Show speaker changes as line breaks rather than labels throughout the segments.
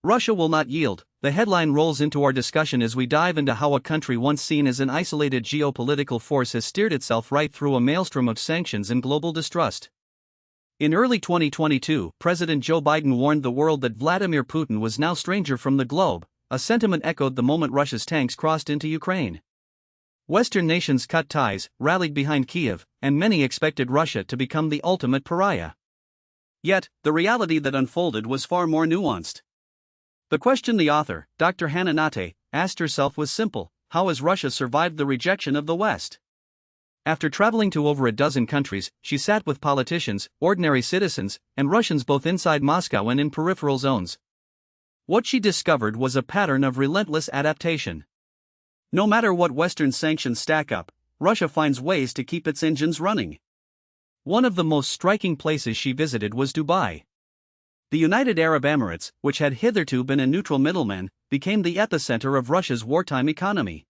Russia will not yield, the headline rolls into our discussion as we dive into how a country once seen as an isolated geopolitical force has steered itself right through a maelstrom of sanctions and global distrust. In early 2022, President Joe Biden warned the world that Vladimir Putin was now stranger from the globe, a sentiment echoed the moment Russia's tanks crossed into Ukraine. Western nations cut ties, rallied behind Kiev, and many expected Russia to become the ultimate pariah. Yet, the reality that unfolded was far more nuanced. The question the author, Dr. Hannah Nate, asked herself was simple: how has Russia survived the rejection of the West? After traveling to over a dozen countries, she sat with politicians, ordinary citizens, and Russians both inside Moscow and in peripheral zones. What she discovered was a pattern of relentless adaptation. No matter what Western sanctions stack up, Russia finds ways to keep its engines running. One of the most striking places she visited was Dubai. The United Arab Emirates, which had hitherto been a neutral middleman, became the epicenter of Russia's wartime economy.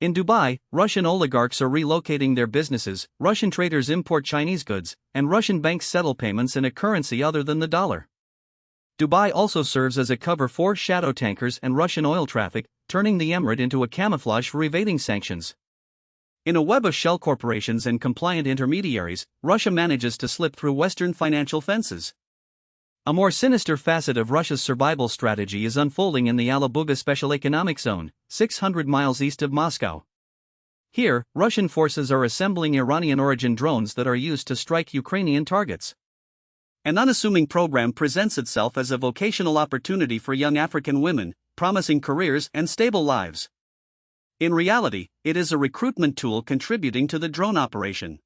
In Dubai, Russian oligarchs are relocating their businesses, Russian traders import Chinese goods, and Russian banks settle payments in a currency other than the dollar. Dubai also serves as a cover for shadow tankers and Russian oil traffic, turning the emirate into a camouflage for evading sanctions. In a web of shell corporations and compliant intermediaries, Russia manages to slip through Western financial fences. A more sinister facet of Russia's survival strategy is unfolding in the Alabuga Special Economic Zone, 600 miles east of Moscow. Here, Russian forces are assembling Iranian-origin drones that are used to strike Ukrainian targets. An unassuming program presents itself as a vocational opportunity for young African women, promising careers and stable lives. In reality, it is a recruitment tool contributing to the drone operation.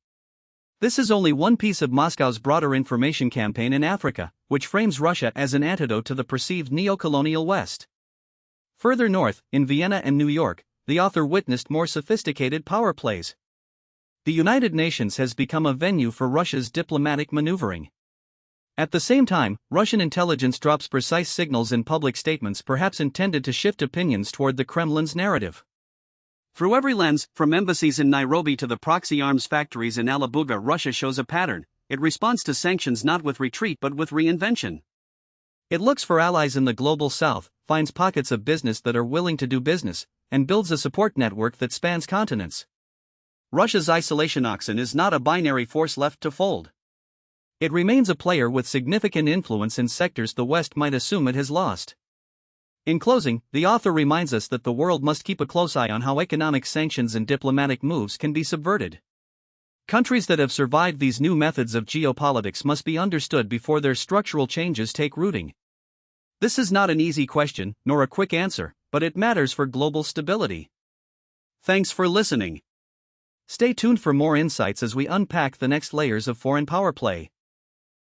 This is only one piece of Moscow's broader information campaign in Africa, which frames Russia as an antidote to the perceived neo-colonial West. Further north, in Vienna and New York, the author witnessed more sophisticated power plays. The United Nations has become a venue for Russia's diplomatic maneuvering. At the same time, Russian intelligence drops precise signals in public statements perhaps intended to shift opinions toward the Kremlin's narrative. Through every lens, from embassies in Nairobi to the proxy arms factories in Alabuga, Russia shows a pattern. It responds to sanctions not with retreat but with reinvention. It looks for allies in the global south, finds pockets of business that are willing to do business, and builds a support network that spans continents. Russia's isolation oxen is not a binary force left to fold. It remains a player with significant influence in sectors the West might assume it has lost. In closing, the author reminds us that the world must keep a close eye on how economic sanctions and diplomatic moves can be subverted. Countries that have survived these new methods of geopolitics must be understood before their structural changes take rooting. This is not an easy question, nor a quick answer, but it matters for global stability. Thanks for listening. Stay tuned for more insights as we unpack the next layers of foreign power play.